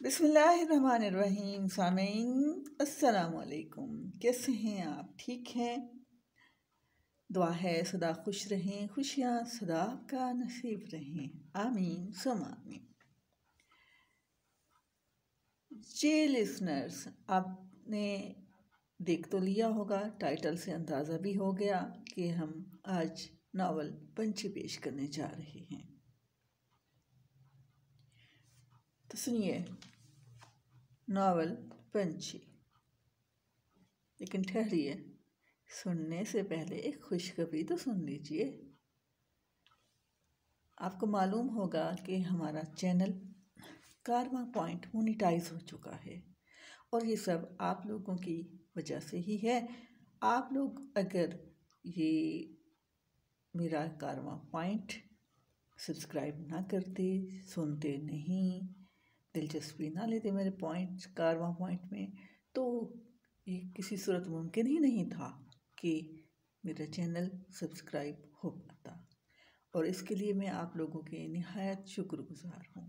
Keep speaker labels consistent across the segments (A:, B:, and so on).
A: बिस्मिल्लाहिर्रहमानिर्रहीम। सामीन अस्सलाम वालेकुम। कैसे हैं आप? ठीक हैं? दुआ है सदा खुश रहें, खुशियाँ सदा आपका नसीब रहें। आमीन सुम आमीन। जी लिसनर्स, आपने देख तो लिया होगा, टाइटल से अंदाज़ा भी हो गया कि हम आज नावल पंछी पेश करने जा रहे हैं। तो सुनिए नावल पंछी। लेकिन ठहरिए, सुनने से पहले एक खुशखबरी तो सुन लीजिए। आपको मालूम होगा कि हमारा चैनल कारवां पॉइंट मोनेटाइज हो चुका है और ये सब आप लोगों की वजह से ही है। आप लोग अगर ये मेरा कारवां पॉइंट सब्सक्राइब ना करते, सुनते नहीं, दिलचस्पी ना लेते मेरे कारवां पॉइंट में, तो ये किसी सूरत मुमकिन ही नहीं था कि मेरा चैनल सब्सक्राइब हो पाता। और इसके लिए मैं आप लोगों के निहायत शुक्रगुजार हूँ।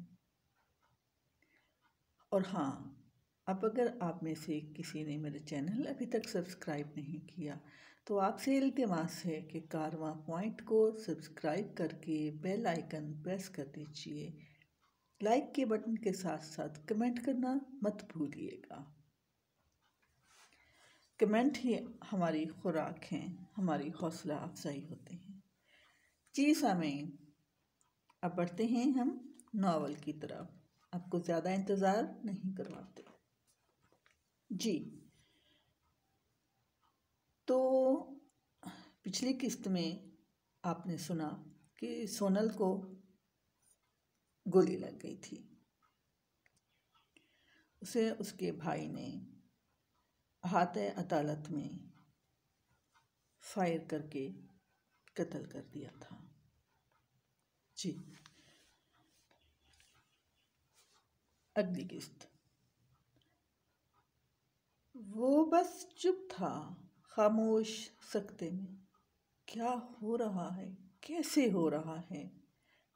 A: और हाँ, अब अगर आप में से किसी ने मेरा चैनल अभी तक सब्सक्राइब नहीं किया तो आपसे इल्तिमास है कि कारवां पॉइंट को सब्सक्राइब करके बेल आइकन प्रेस कर दीजिए। लाइक के बटन के साथ साथ कमेंट करना मत भूलिएगा। कमेंट ही हमारी खुराक हैं, हमारी हौसला अफजाई होते हैं। जी सामीन, अब बढ़ते हैं हम नावल की तरफ। आपको ज़्यादा इंतज़ार नहीं करवाते। जी, तो पिछली किस्त में आपने सुना कि सोनल को गोली लग गई थी। उसे उसके भाई ने अहाते अदालत में फायर करके कत्ल कर दिया था। जी, अगली किस्त। वो बस चुप था, खामोश सकते में। क्या हो रहा है, कैसे हो रहा है,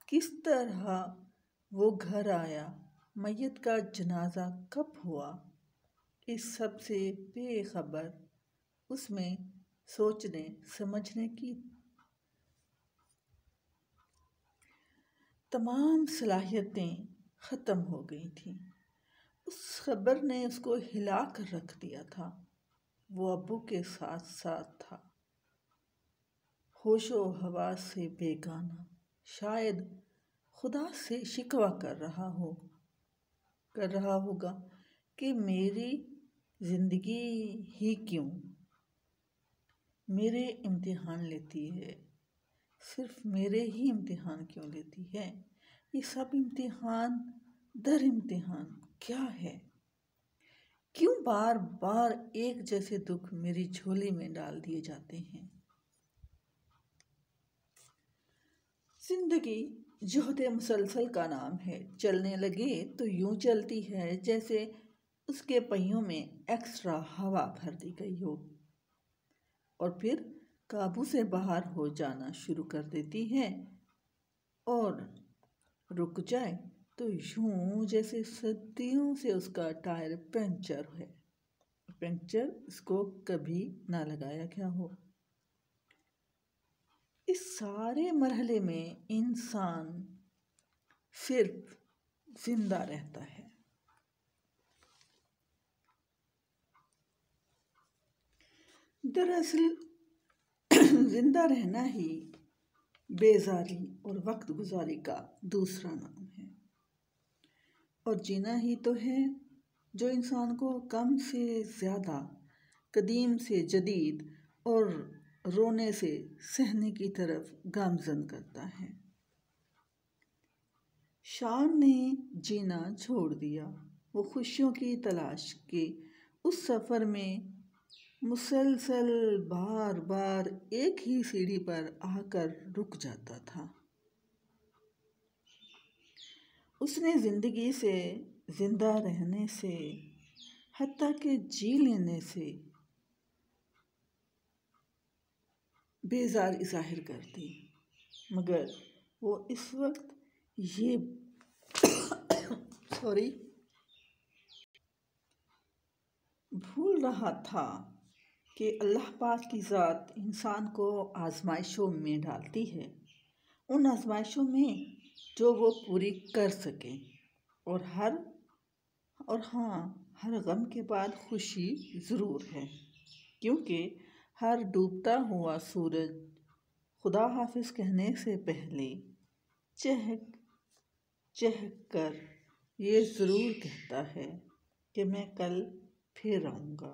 A: किस तरह वो घर आया, मैयत का जनाजा कब हुआ, इस सब से बेखबर उसमें सोचने समझने की तमाम सलाहियतें ख़त्म हो गई थीं। उस खबर ने उसको हिला कर रख दिया था। वो अब्बू के साथ साथ था, होशो हवास से बेगाना, शायद खुदा से शिकवा कर रहा होगा कि मेरी ज़िंदगी ही क्यों मेरे इम्तिहान लेती है, सिर्फ मेरे ही इम्तिहान क्यों लेती है। ये सब इम्तिहान दर इम्तिहान क्या है? क्यों बार बार एक जैसे दुख मेरी झोली में डाल दिए जाते हैं? जिंदगी जोहदे मुसलसल का नाम है। चलने लगे तो यूं चलती है जैसे उसके पहियों में एक्स्ट्रा हवा भर दी गई हो, और फिर काबू से बाहर हो जाना शुरू कर देती है। और रुक जाए तो यूं जैसे सदियों से उसका टायर पंचर इसको कभी ना लगाया गया हो। इस सारे मरहले में इंसान सिर्फ जिंदा रहता है। दरअसल जिंदा रहना ही बेजारी और वक्त गुजारी का दूसरा नाम है। और जीना ही तो है जो इंसान को कम से ज़्यादा, कदीम से जदीद और रोने से सहने की तरफ गामजन करता है। शान ने जीना छोड़ दिया। वो खुशियों की तलाश के उस सफ़र में मुसलसल बार बार एक ही सीढ़ी पर आकर रुक जाता था। उसने ज़िंदगी से, ज़िंदा रहने से, हत्ता के जी लेने से बेजारी ज़ाहिर कर दी, मगर वो इस वक्त ये भूल रहा था कि अल्लाह पाक की ज़ात इंसान को आजमाइशों में डालती है, उन आजमाइशों में जो वो पूरी कर सके। और हर गम के बाद खुशी ज़रूर है, क्योंकि हर डूबता हुआ सूरज खुदा हाफिज़ कहने से पहले चहक चहक कर ये ज़रूर कहता है कि मैं कल फिर आऊँगा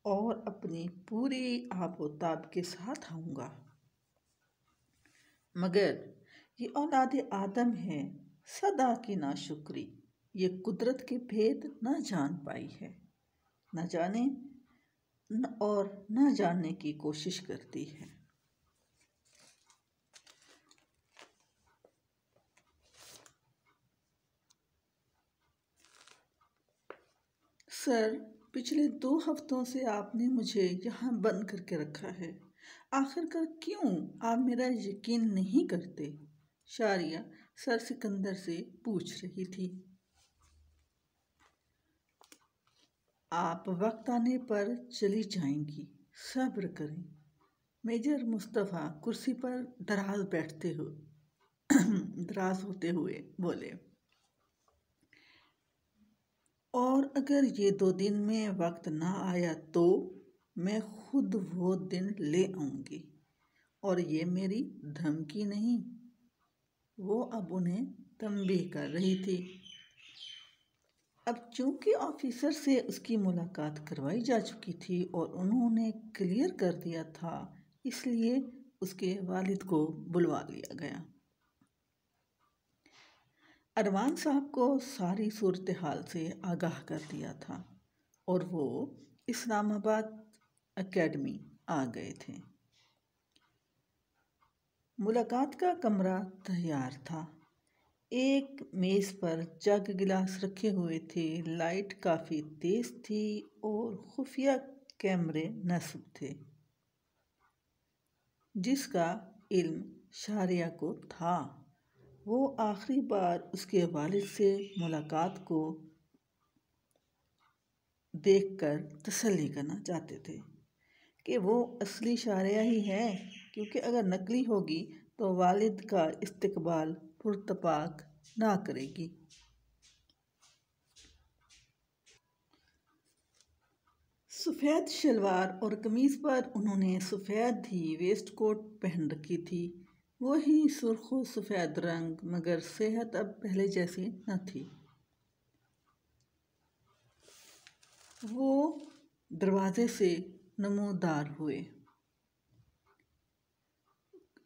A: और अपनी पूरी आबोताब के साथ आऊँगा। मगर ये औलाद आदम है सदा की नाशुक्री, ये कुदरत के भेद न जान पाई है, न जाने और न जानने की कोशिश करती है। सर, पिछले 2 हफ्तों से आपने मुझे यहाँ बंद करके रखा है। आखिरकार क्यों आप मेरा यकीन नहीं करते? शारिया सर सिकंदर से पूछ रही थी। आप वक्त आने पर चली जाएंगी, सब्र करें। मेजर मुस्तफ़ा कुर्सी पर दराज होते हुए बोले। और अगर ये 2 दिन में वक्त ना आया तो मैं खुद वो दिन ले आऊँगी। और ये मेरी धमकी नहीं, वो अब उन्हें तंबीह कर रही थी। अब चूंकि ऑफिसर से उसकी मुलाकात करवाई जा चुकी थी और उन्होंने क्लियर कर दिया था, इसलिए उसके वालिद को बुलवा लिया गया। अरमान साहब को सारी सूरत हाल से आगाह कर दिया था और वो इस्लामाबाद एकेडमी आ गए थे। मुलाकात का कमरा तैयार था। एक मेज़ पर जग गिलास रखे हुए थे, लाइट काफ़ी तेज थी और खुफिया कैमरे नस्ब थे, जिसका इल्म शारिया को था। वो आखिरी बार उसके वालिद से मुलाकात को देखकर तसल्ली करना चाहते थे कि वो असली शारिया ही है, क्योंकि अगर नकली होगी तो वालिद का इस्तकबाल पुरतपाक ना करेगी। सफ़ेद शलवार और कमीज़ पर उन्होंने सफ़ेद ही वेस्ट कोट पहन रखी थी। वही सुर्ख सफ़ेद रंग, मगर सेहत अब पहले जैसी न थी। वो दरवाजे से नमूदार हुए।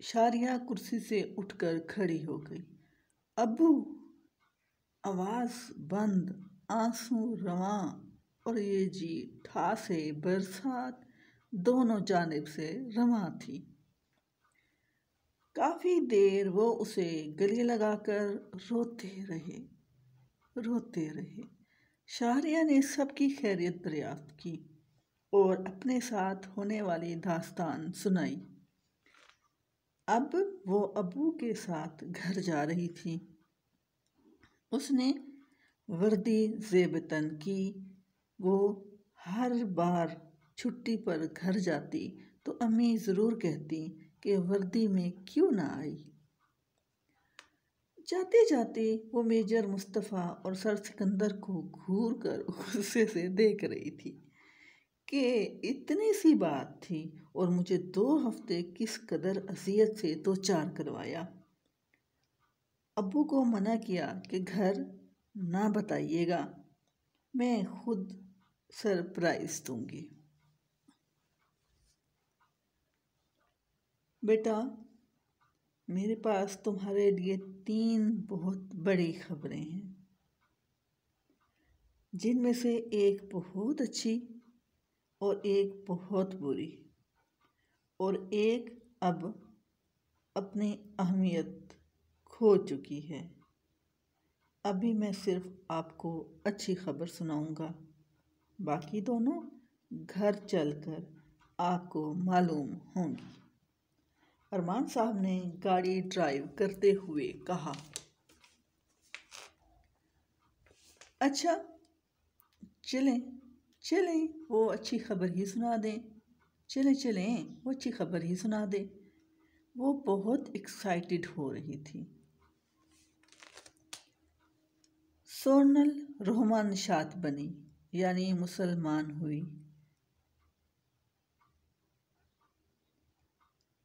A: शारिया कुर्सी से उठकर खड़ी हो गई। अब्बू! आवाज़ बंद, आंसू रवां और ये जी ठासे बरसात दोनों जानिब से रवां थी। काफ़ी देर वो उसे गले लगाकर रोते रहे। शाहरिया ने सबकी खैरियत दरियाफ्त की और अपने साथ होने वाली दास्तान सुनाई। अब वो अब्बू के साथ घर जा रही थी। उसने वर्दी ज़ेबतन की। वो हर बार छुट्टी पर घर जाती तो अम्मी ज़रूर कहती कि वर्दी में क्यों ना आई। जाते जाते वो मेजर मुस्तफ़ा और सर सिकंदर को घूर कर गुस्से से देख रही थी कि इतनी सी बात थी और मुझे 2 हफ्ते किस कदर अज़ियत से 2-4 करवाया। अब्बू को मना किया कि घर ना बताइएगा, मैं खुद सरप्राइज़ दूंगी। बेटा, मेरे पास तुम्हारे लिए 3 बहुत बड़ी खबरें हैं, जिनमें से एक बहुत अच्छी और एक बहुत बुरी और एक अब अपनी अहमियत खो चुकी है। अभी मैं सिर्फ आपको अच्छी खबर सुनाऊंगा, बाकी दोनों घर चलकर आपको मालूम होंगी। अरमान साहब ने गाड़ी ड्राइव करते हुए कहा। अच्छा चलें, चलें वो अच्छी खबर ही सुना दें, चलें वो अच्छी खबर ही सुना दें। वो बहुत एक्साइटेड हो रही थी। सोनल रोहमान शात बनी, यानी मुसलमान हुई।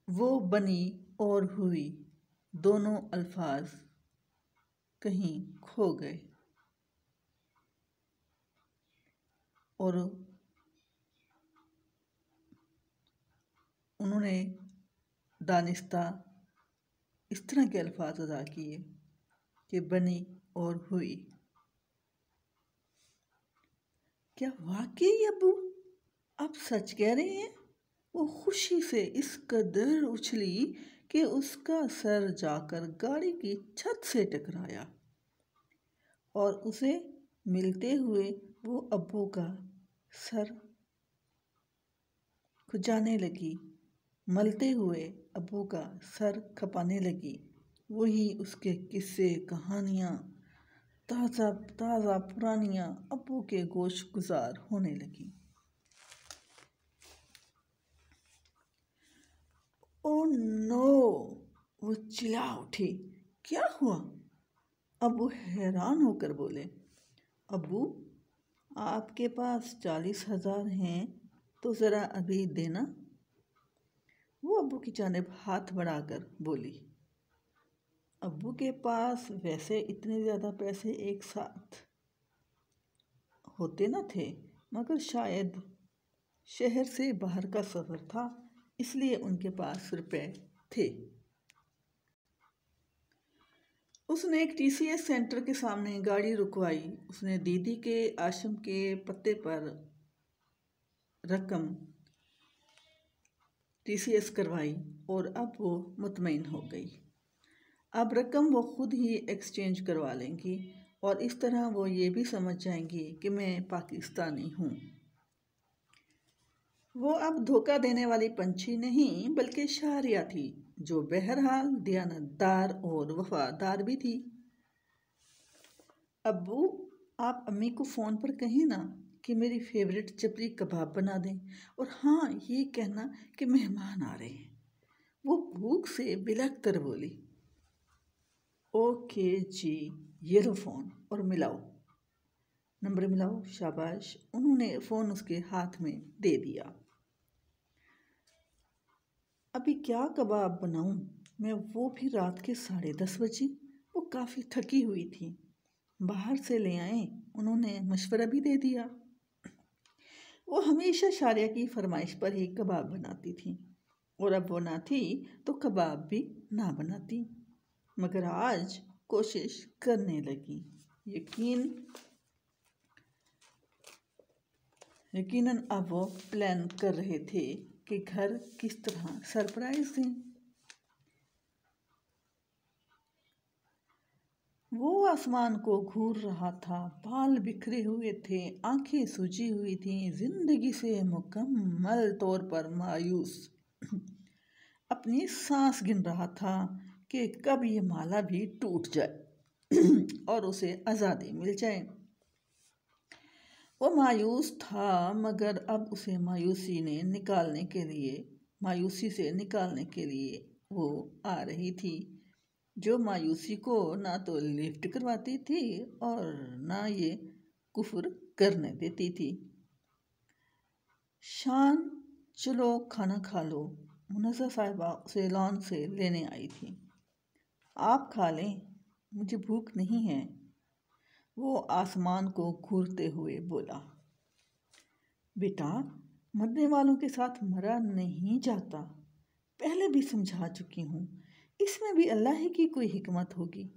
A: वो बनी और हुई, दोनों अल्फाज कहीं खो गए और उन्होंने दानिस्ता इस तरह के अल्फाज अदा किए कि बनी और हुई। क्या वाकई अब्बू आप सच कह रहे हैं? वो खुशी से इस कदर उछली कि उसका सर जाकर गाड़ी की छत से टकराया और उसे मिलते हुए वो अब्बू का सर खुजाने लगी, मलते हुए अब्बू का सर खपाने लगी। वही उसके किस्से कहानियाँ ताज़ा ताज़ा पुरानियाँ अब्बू के गोश गुजार होने लगी। ओ नो, वो चिल्ला उठी। क्या हुआ? अब्बू हैरान होकर बोले, अब्बू आपके पास 40,000 हैं तो ज़रा अभी देना। वो अब्बू की जानिब हाथ बढ़ाकर बोली। अब्बू के पास वैसे इतने ज़्यादा पैसे एक साथ होते न थे, मगर शायद शहर से बाहर का सफ़र था, इसलिए उनके पास रुपए थे। उसने एक TCS सेंटर के सामने गाड़ी रुकवाई। उसने दीदी के आश्रम के पते पर रकम TCS करवाई और अब वो मुतमईन हो गई। अब रकम वो खुद ही एक्सचेंज करवा लेंगी और इस तरह वो ये भी समझ जाएंगी कि मैं पाकिस्तानी हूँ। वो अब धोखा देने वाली पंछी नहीं बल्कि शाहरिया थी, जो बहरहाल दयानतदार और वफादार भी थी। अब्बू आप अम्मी को फ़ोन पर कहें ना कि मेरी फेवरेट चपली कबाब बना दें, और हाँ ये कहना कि मेहमान आ रहे हैं। वो भूख से बिलख कर बोली। ओके जी, ये लो फ़ोन और मिलाओ, नंबर मिलाओ। शाबाश। उन्होंने फ़ोन उसके हाथ में दे दिया। अभी क्या कबाब बनाऊं मैं, वो भी रात के 10:30 बजे। वो काफ़ी थकी हुई थी। बाहर से ले आए, उन्होंने मशवरा भी दे दिया। वो हमेशा शारिया की फरमाइश पर ही कबाब बनाती थी और अब वो ना थी तो कबाब भी ना बनाती, मगर आज कोशिश करने लगी। यकीनन अब वो प्लान कर रहे थे कि घर किस तरह सरप्राइज दें। वो आसमान को घूर रहा था, बाल बिखरे हुए थे, आंखें सूजी हुई थीं, जिंदगी से मुकम्मल तौर पर मायूस। अपनी सांस गिन रहा था कि कब ये माला भी टूट जाए और उसे आज़ादी मिल जाए। वो मायूस था, मगर अब उसे मायूसी से निकालने के लिए वो आ रही थी, जो मायूसी को ना तो लिफ्ट करवाती थी और ना ये कुफ्र करने देती थी। शान, चलो खाना खा लो। मुनज़्ज़ा साहिबा उसे लॉन से लेने आई थी। आप खा लें, मुझे भूख नहीं है, वो आसमान को घूरते हुए बोला। बेटा, मरने वालों के साथ मरा नहीं जाता, पहले भी समझा चुकी हूँ। इसमें भी अल्लाह ही की कोई हिकमत होगी।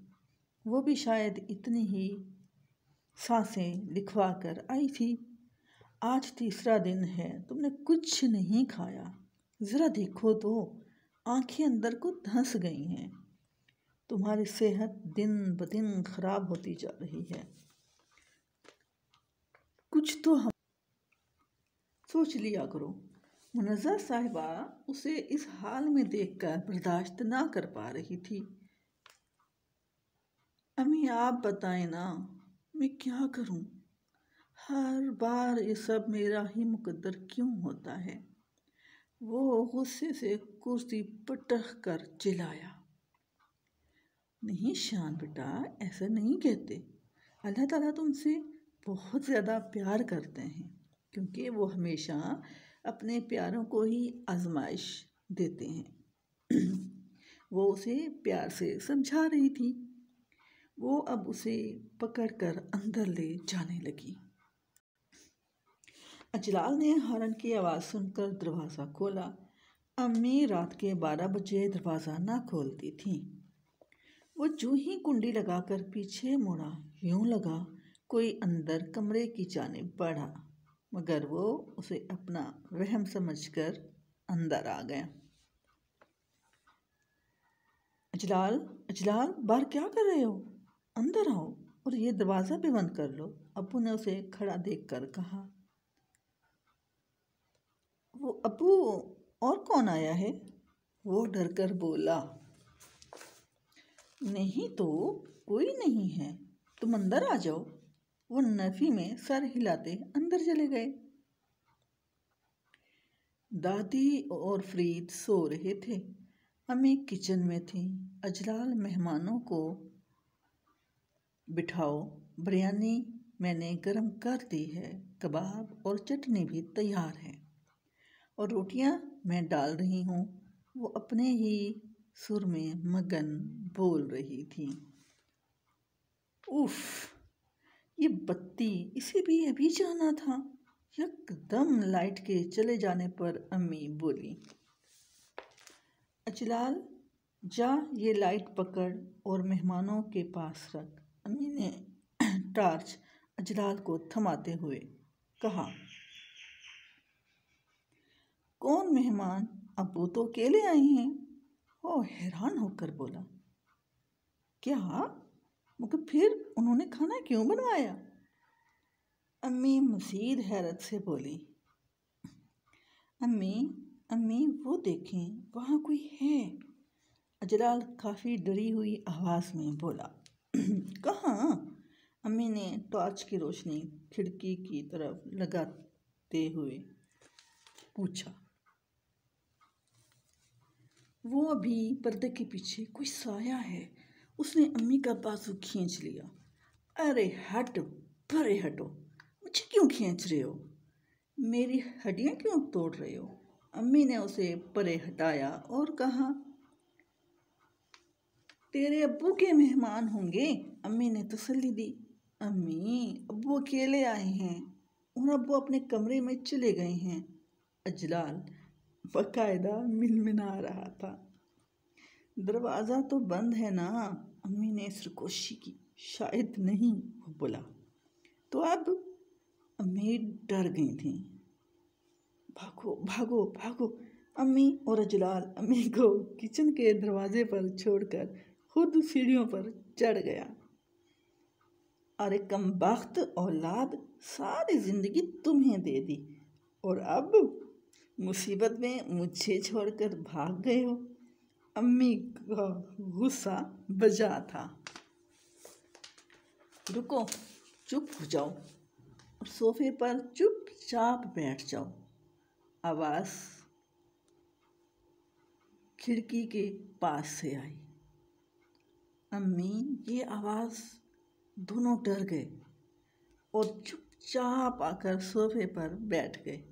A: वो भी शायद इतनी ही सांसें लिखवा कर आई थी। आज तीसरा दिन है, तुमने कुछ नहीं खाया। ज़रा देखो तो, आंखें अंदर को धंस गई हैं। तुम्हारी सेहत दिन ब दिन खराब होती जा रही है। कुछ तो हम सोच लिया करो। मुनज़्ज़ा साहिबा उसे इस हाल में देखकर बर्दाश्त ना कर पा रही थी। अम्मी आप बताएं ना, मैं क्या करूं? हर बार ये सब मेरा ही मुकद्दर क्यों होता है। वो गुस्से से कुर्सी पटक कर चिल्लाया। नहीं शान बेटा, ऐसा नहीं कहते। अल्लाह ताला तुमसे बहुत ज़्यादा प्यार करते हैं, क्योंकि वो हमेशा अपने प्यारों को ही आजमाइश देते हैं। वो उसे प्यार से समझा रही थी। वो अब उसे पकड़कर अंदर ले जाने लगी। अजलाल ने हॉर्न की आवाज़ सुनकर दरवाज़ा खोला। अम्मी रात के 12 बजे दरवाज़ा ना खोलती थी। वो जो ही कुंडी लगाकर पीछे मुड़ा, यूं लगा कोई अंदर कमरे की जानिब बढ़ा, मगर वो उसे अपना वहम समझकर अंदर आ गया। अजलाल, अजलाल, बाहर क्या कर रहे हो? अंदर आओ और ये दरवाज़ा भी बंद कर लो, अब्बू ने उसे खड़ा देखकर कहा। वो अब्बू, और कौन आया है? वो डरकर बोला। नहीं तो कोई नहीं है, तुम अंदर आ जाओ। वो नफी में सर हिलाते अंदर चले गए। दादी और फरीद सो रहे थे। अम्मी किचन में थी। अजलाल, मेहमानों को बिठाओ, बिरयानी मैंने गरम कर दी है, कबाब और चटनी भी तैयार है, और रोटियां मैं डाल रही हूँ। वो अपने ही सुर में मगन बोल रही थी। उफ, ये बत्ती, इसे भी अभी जाना था। एकदम लाइट के चले जाने पर अम्मी बोली। अजलाल, जा ये लाइट पकड़ और मेहमानों के पास रख। अम्मी ने टॉर्च अजलाल को थमाते हुए कहा। कौन मेहमान? अब्बू तो अकेले आई हैं। वो हैरान होकर बोला। क्या? मगर फिर उन्होंने खाना क्यों बनवाया? अम्मी मज़ीद हैरत से बोली। अम्मी, अम्मी, वो देखें, वहाँ कोई है। अजलाल काफ़ी डरी हुई आवाज़ में बोला। कहाँ? अम्मी ने टॉर्च की रोशनी खिड़की की तरफ लगाते हुए पूछा। वो अभी पर्दे के पीछे कोई साया है। उसने अम्मी का बाजू खींच लिया। अरे हटो, परे हटो, मुझे क्यों खींच रहे हो? मेरी हड्डियाँ क्यों तोड़ रहे हो? अम्मी ने उसे परे हटाया और कहा। तेरे अब्बू के मेहमान होंगे, अम्मी ने तसल्ली दी। अम्मी, अब्बू अकेले आए हैं और अब्बू अपने कमरे में चले गए हैं। अजलाल बाकायदा मिनमिना रहा था। दरवाज़ा तो बंद है ना? अम्मी ने सरगोशी की। शायद नहीं, वो बोला। तो अब? अम्मी डर गई थी। भागो भागो भागो! अम्मी और अजलाल अम्मी को किचन के दरवाजे पर छोड़कर खुद सीढ़ियों पर चढ़ गया। अरे कमबख्त औलाद, सारी जिंदगी तुम्हें दे दी और अब मुसीबत में मुझे छोड़कर भाग गए हो। अम्मी का गुस्सा बजा था। रुको, चुप हो जाओ और सोफे पर चुपचाप बैठ जाओ। आवाज़ खिड़की के पास से आई। अम्मी, ये आवाज़ दोनों डर गए और चुपचाप आकर सोफे पर बैठ गए।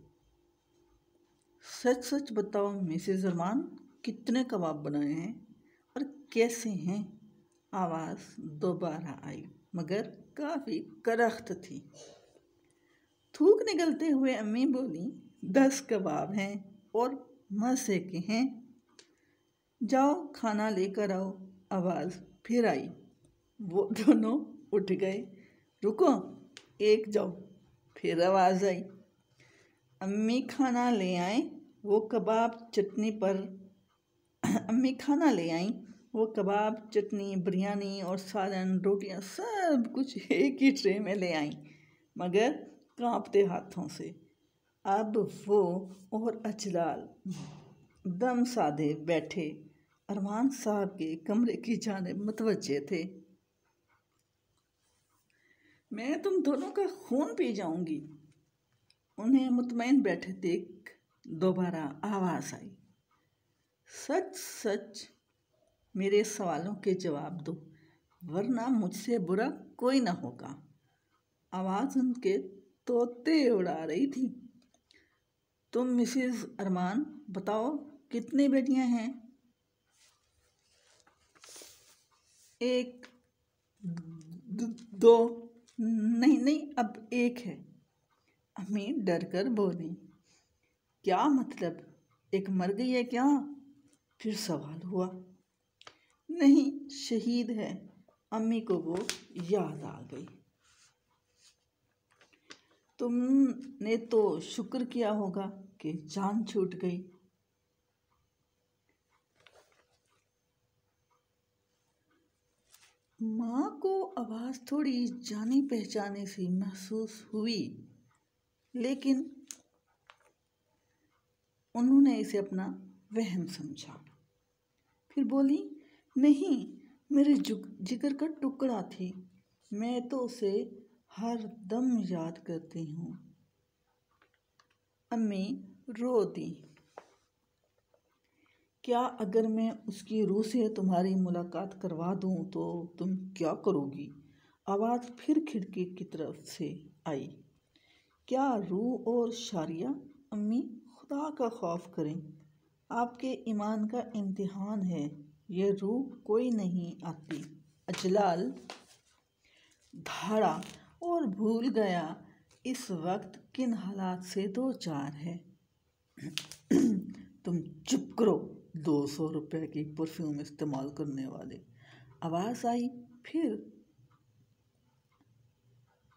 A: सच सच बताओ मिसेस अरमान, कितने कबाब बनाए हैं और कैसे हैं? आवाज़ दोबारा आई, मगर काफ़ी करख्त थी। थूक निकलते हुए अम्मी बोली, 10 कबाब हैं और मज़े के हैं। जाओ खाना लेकर आओ। आवाज़ फिर आई। वो दोनों उठ गए। रुको, एक जाओ। फिर आवाज़ आई। अम्मी खाना ले आए, वो कबाब चटनी पर अम्मी खाना ले आई। वो कबाब, चटनी, बिरयानी और सालन, रोटियां, सब कुछ एक ही ट्रे में ले आई, मगर कांपते हाथों से। अब वो और अजलाल दम साधे बैठे अरमान साहब के कमरे की जानिब मुतवज्जे थे। मैं तुम दोनों का खून पी जाऊंगी। उन्हें मुतमईन बैठे देख दोबारा आवाज आई, सच सच मेरे सवालों के जवाब दो, वरना मुझसे बुरा कोई ना होगा। आवाज उनके तोते उड़ा रही थी। तुम मिसेस अरमान बताओ, कितनी बेटियां हैं? एक, दो, नहीं नहीं, अब एक है। अम्मी डर कर बोली। क्या मतलब, एक मर गई है क्या? फिर सवाल हुआ। नहीं, शहीद है। अम्मी को वो याद आ गई। तुमने तो शुक्र किया होगा कि जान छूट गई। माँ को आवाज़ थोड़ी जानी पहचानी सी महसूस हुई, लेकिन उन्होंने इसे अपना वहम समझा। फिर बोली, नहीं, मेरे जिगर का टुकड़ा थी। मैं तो उसे हर दम याद करती हूँ। अम्मी रो दी। क्या अगर मैं उसकी रूह से तुम्हारी मुलाकात करवा दूँ तो तुम क्या करोगी? आवाज़ फिर खिड़की की तरफ से आई। क्या रूह और शारिया? अम्मी, खुदा का खौफ करें, आपके ईमान का इम्तिहान है। ये रूह कोई नहीं आती। अजलाल धाड़ा और भूल गया इस वक्त किन हालात से दो चार है। तुम चुप करो, 200 रुपए की परफ्यूम इस्तेमाल करने वाले, आवाज़ आई फिर,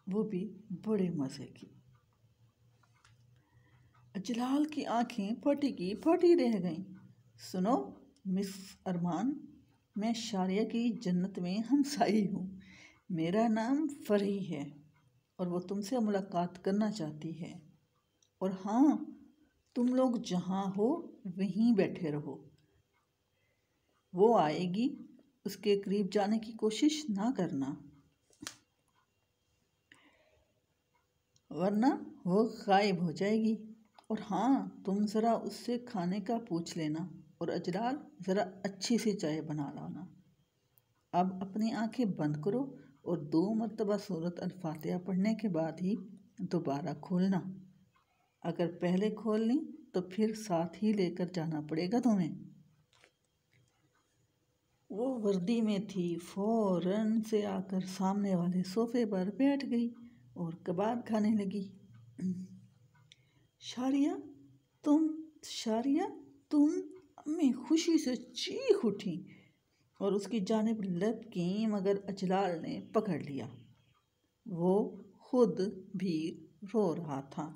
A: वो भी बड़े मज़े की। अजलाल की आंखें फटी की फटी रह गईं। सुनो मिस अरमान, मैं शारिया की जन्नत में हमसाई हूँ। मेरा नाम फरही है और वो तुमसे मुलाकात करना चाहती है। और हाँ, तुम लोग जहाँ हो वहीं बैठे रहो। वो आएगी, उसके करीब जाने की कोशिश ना करना, वरना वो गायब हो जाएगी। और हाँ, तुम ज़रा उससे खाने का पूछ लेना, और अजलाल ज़रा अच्छी सी चाय बना लाना। अब अपनी आंखें बंद करो और 2 मरतबा सूरत अल-फातिहा पढ़ने के बाद ही दोबारा खोलना। अगर पहले खोल ली तो फिर साथ ही लेकर जाना पड़ेगा तुम्हें। वो वर्दी में थी, फौरन से आकर सामने वाले सोफे पर बैठ गई और कबाब खाने लगी। शारिया शारिया तुम? अम्मी खुशी से चीख उठी और उसकी जानिब लपकीं, मगर अजलाल ने पकड़ लिया। वो खुद भी रो रहा था।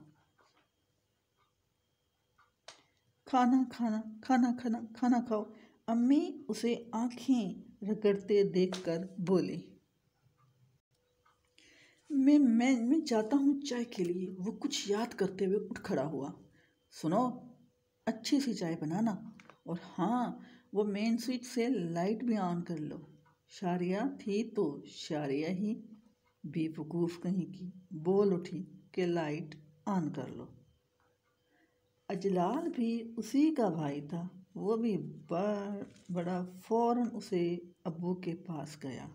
A: खाना खाना खाना खाना खाना खाओ। अम्मी उसे आंखें रगड़ते देखकर बोली। मैं जाता हूँ चाय के लिए। वो कुछ याद करते हुए उठ खड़ा हुआ। सुनो, अच्छी सी चाय बनाना, और हाँ, वो मेन स्विच से लाइट भी ऑन कर लो। शारिया थी तो शारिया ही बेवकूफ़ कहीं की बोल उठी कि लाइट ऑन कर लो। अजलाल भी उसी का भाई था। वो भी बड़ा फौरन उसे अब्बू के पास गया।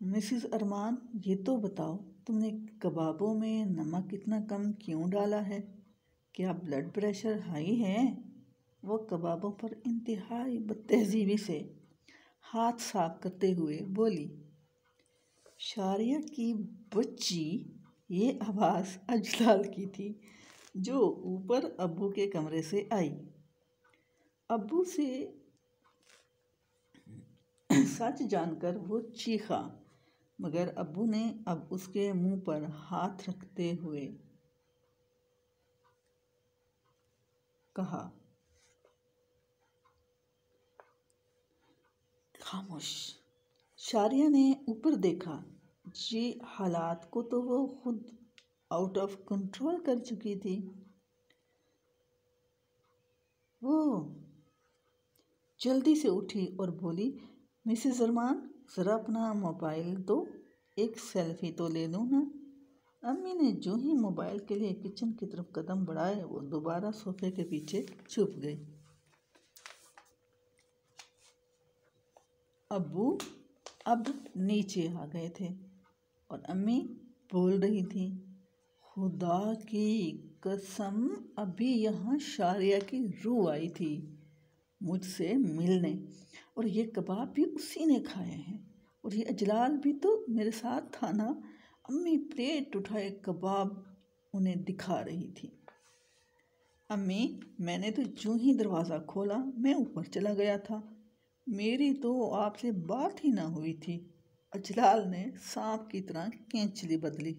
A: मिसेस अरमान, ये तो बताओ, तुमने कबाबों में नमक इतना कम क्यों डाला है? क्या ब्लड प्रेशर हाई है? वो कबाबों पर इंतहाई बदतहजीबी से हाथ साफ करते हुए बोली। शारिया की बच्ची, ये आवाज़ अजलाल की थी, जो ऊपर अब्बू के कमरे से आई। अब्बू से सच जानकर वो चीखा, मगर अब्बू ने अब उसके मुंह पर हाथ रखते हुए कहा, खामोश। शारिया ने ऊपर देखा। जी, हालात को तो वो खुद आउट ऑफ कंट्रोल कर चुकी थी। वो जल्दी से उठी और बोली, मिसेस अरमान, ज़रा अपना मोबाइल दो, एक सेल्फी तो ले लूँ ना। अम्मी ने जो ही मोबाइल के लिए किचन की तरफ कदम बढ़ाए, वो दोबारा सोफे के पीछे छुप गई। अब्बू अब नीचे आ गए थे और अम्मी बोल रही थी, खुदा की कसम, अभी यहाँ शारिया की रूह आई थी मुझसे मिलने, और ये कबाब भी उसी ने खाए हैं, और ये अजलाल भी तो मेरे साथ था ना। अम्मी प्लेट उठाए कबाब उन्हें दिखा रही थी। अम्मी, मैंने तो यूं ही दरवाज़ा खोला, मैं ऊपर चला गया था, मेरी तो आपसे बात ही ना हुई थी। अजलाल ने सांप की तरह केंचली बदली।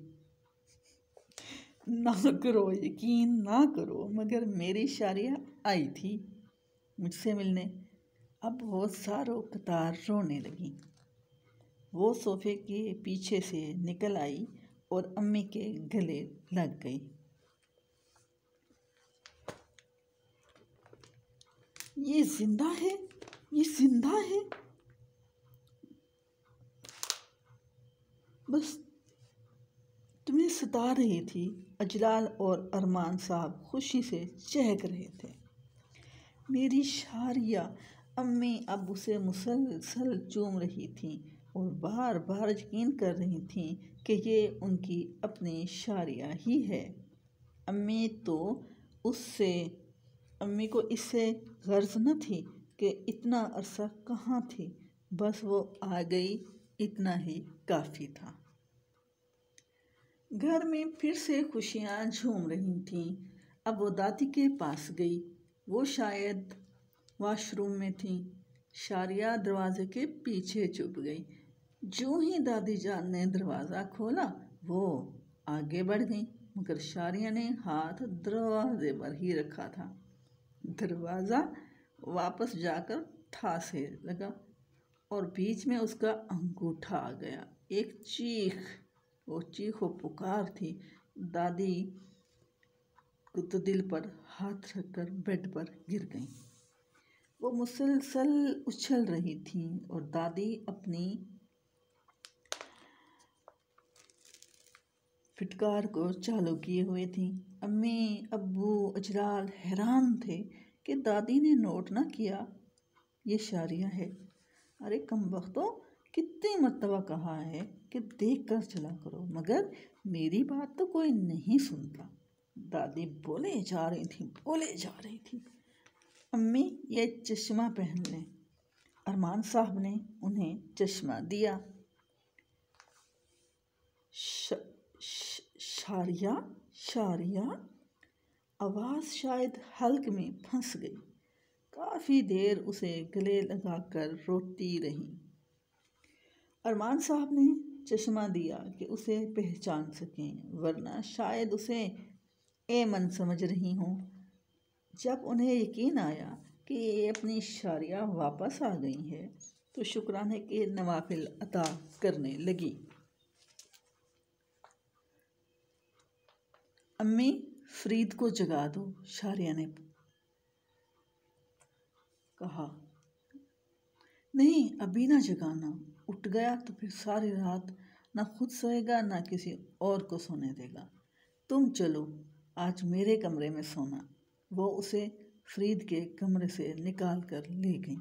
A: ना करो, यकीन ना करो, मगर मेरी शारिया आई थी मुझसे मिलने। अब वो सारों कतार रोने लगी। वो सोफे के पीछे से निकल आई और अम्मी के गले लग गई। ये जिंदा है, ये जिंदा है, बस तुम्हें सता रही थी। अजलाल और अरमान साहब खुशी से चहक रहे थे। मेरी शारिया। अम्मी अब उसे मुसलसल चूम रही थी और बार बार यकीन कर रही थी कि ये उनकी अपनी शारिया ही है। अम्मी को इससे गर्ज न थी कि इतना अरसा कहाँ थी, बस वो आ गई, इतना ही काफ़ी था। घर में फिर से खुशियाँ झूम रही थीं। अब वो दादी के पास गई, वो शायद वॉशरूम में थी। शारिया दरवाजे के पीछे छुप गई। जो ही दादी जान ने दरवाज़ा खोला, वो आगे बढ़ गई, मगर शारिया ने हाथ दरवाजे पर ही रखा था। दरवाज़ा वापस जाकर था से लगा और बीच में उसका अंगूठा आ गया। एक चीख, वो चीख व पुकार थी। दादी को तो दिल पर हाथ रखकर बेड पर गिर गई। वो मुसलसल उछल रही थी और दादी अपनी फिटकार को चालू किए हुए थी। अम्मी, अब्बू, अजलाल हैरान थे कि दादी ने नोट ना किया ये शारिया है। अरे कमबख्तो, कितनी मर्तबा कहा है कि देख कर चला करो, मगर मेरी बात तो कोई नहीं सुनता। दादी बोले जा रही थी। अम्मी, ये चश्मा पहन लें। अरमान साहब ने उन्हें चश्मा दिया। शारिया, आवाज़ शायद हल्क में फंस गई। काफ़ी देर उसे गले लगाकर रोती रही। अरमान साहब ने चश्मा दिया कि उसे पहचान सकें, वरना शायद उसे एमन समझ रही हों। जब उन्हें यकीन आया कि ये अपनी शारिया वापस आ गई है, तो शुक्राने के नवाफिल अता करने लगी। अम्मी, फरीद को जगा दो, शारिया ने कहा। नहीं, अभी ना जगाना, उठ गया तो फिर सारी रात ना खुद सोएगा ना किसी और को सोने देगा। तुम चलो, आज मेरे कमरे में सोना। वो उसे फरीद के कमरे से निकाल कर ले गई।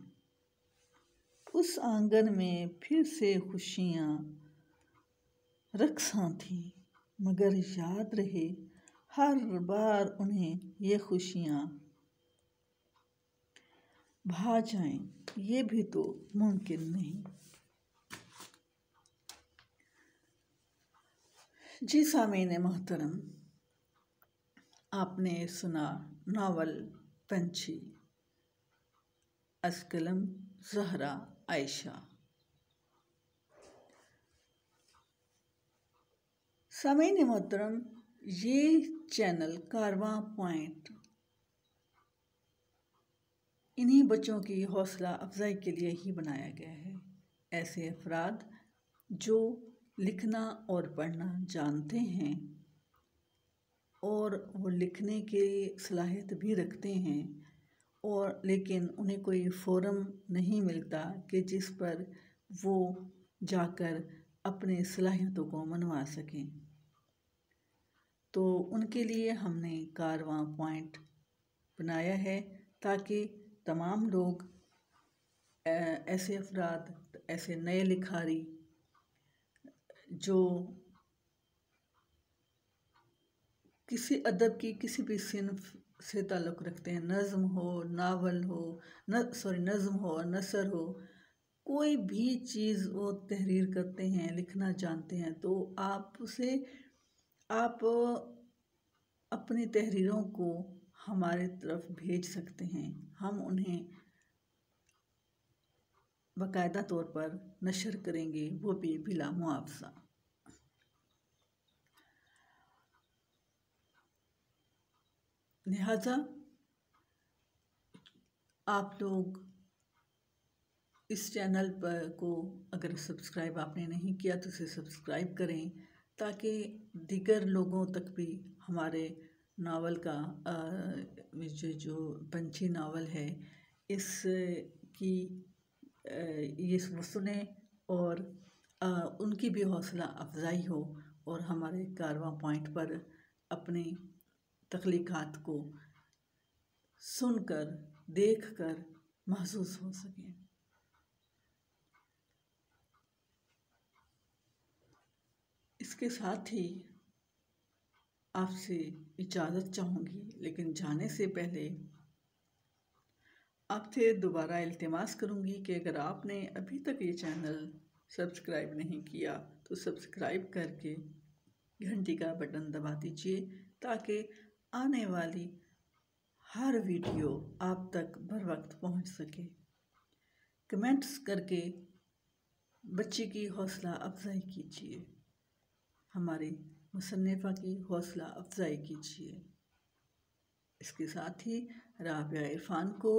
A: उस आंगन में फिर से खुशियाँ रक्सां थीं, मगर याद रहे, हर बार उन्हें ये खुशियाँ भा जाएं, ये भी तो मुमकिन नहीं। जी सामीन मोहतरम, आपने सुना नावल पंछी, अस्कलम ज़हरा आयशा। सामीन मोहतरम, ये चैनल कारवां पॉइंट इन्हीं बच्चों की हौसला अफजाई के लिए ही बनाया गया है। ऐसे अफराद जो लिखना और पढ़ना जानते हैं और वो लिखने की सलाहियत भी रखते हैं, और लेकिन उन्हें कोई फ़ोरम नहीं मिलता कि जिस पर वो जाकर अपने सलाहियतों को मनवा सकें। तो उनके लिए हमने कारवां पॉइंट बनाया है ताकि तमाम लोग ऐसे अफराद, ऐसे नए लिखारी जो किसी अदब की किसी भी सिन्फ से ताल्लुक़ रखते हैं, नज़्म हो, नावल हो, नज़्म हो और नसर हो, कोई भी चीज़ वो तहरीर करते हैं, लिखना जानते हैं, तो आप अपनी तहरीरों को हमारे तरफ भेज सकते हैं। हम उन्हें बाकायदा तौर पर नशर करेंगे, वो भी बिला मुआवजा। लिहाजा आप लोग इस चैनल पर को अगर सब्सक्राइब आपने नहीं किया तो इसे सब्सक्राइब करें ताकि दीगर लोगों तक भी हमारे नावल का जो पंछी नावल है इसकी ये सुने और उनकी भी हौसला अफजाई हो और हमारे कारवां पॉइंट पर अपनी तख्लीक़ात को सुनकर देखकर महसूस हो सके। इसके साथ ही आपसे इजाज़त चाहूँगी, लेकिन जाने से पहले आपसे दोबारा इल्तिमास करूँगी कि अगर आपने अभी तक ये चैनल सब्सक्राइब नहीं किया तो सब्सक्राइब करके घंटी का बटन दबा दीजिए ताकि आने वाली हर वीडियो आप तक बर वक्त पहुँच सके। कमेंट्स करके बच्ची की हौसला अफजाई कीजिए, हमारी मुसन्निफ़ा की हौसला अफजाई कीजिए। इसके साथ ही राबिया इरफान को